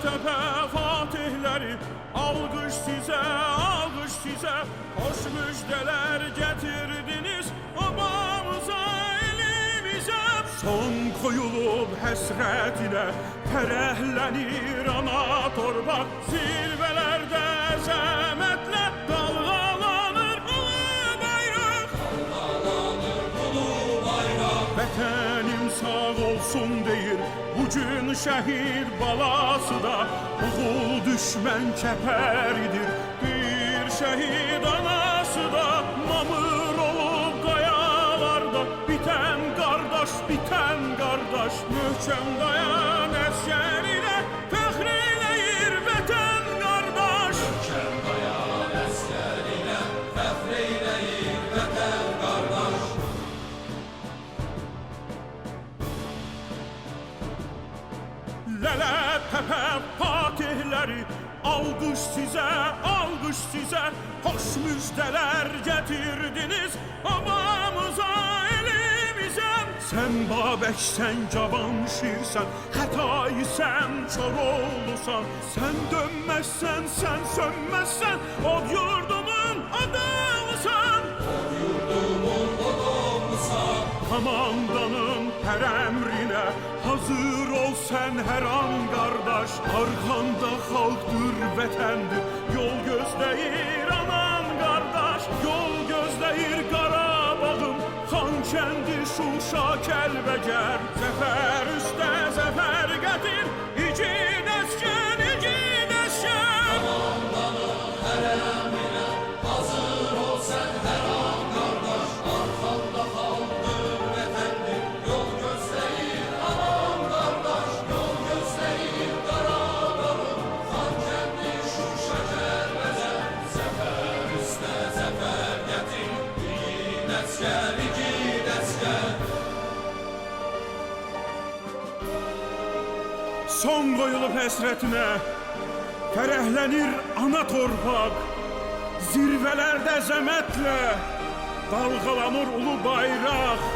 Lələtəpə fatihləri, alqış sizə, alqış sizə. Hoş müjdeler getirdiniz obamıza, elimize. Son koyulub həsrətinə, fərəhlənir ana torba. Zirvələrdə zəhmətlə dalğalanır ulu bayraq. Dalğalanır ulu bayraq. Vətənim sağ olsun deyir bugün şəhid balası da. Oğul düşmən kəpəridir, bir şəhid anası da. Mamır olub qayalarda, bitən qardaş, bitən qardaş. Möhkəm dayan əskərinə, fəxr eyləyir vətən qardaş. Möhkəm dayan əskərinə, fəxr eyləyir vətən qardaş. Lələtəpə fatihləri, alqış sizə, alqış sizə. Hoş müjdeler getirdiniz obamıza, elimize. Sen Babəksən, cavan şirsən, xətaysən, Çoroğlusan. Sen dönməzsən, sen sönməzsən, od yurdumun adamısan. Od yurdumun adamısan. Komandanın hər əmrinə hazır ol sen her an qardaş. Arkanda xalqdır, vətəndir, yol gözləyir anan qardaş. Yol gözləyir Qarabağım, Xankəndi, Şuşa, Kəlbəcər. Zəfər üstə zəfər gətir, igid əskər, igid əskər. Komandanın hər əmrinə hazır ol sen hər an qardaş. Arkanda xalqdır, vətəndir, yol gözləyir anan qardaş. Yol gözləyir Qarabağım, Xankəndi, Şuşa, Kəlbəcər. Zəfər üstə zəfər gətir, igid əskər, igid əskər. Son qoyulub həsrətinə, fərəhlənir ana torpaq. Zirvələrdə zəmətlə dalğalanır ulu bayraq.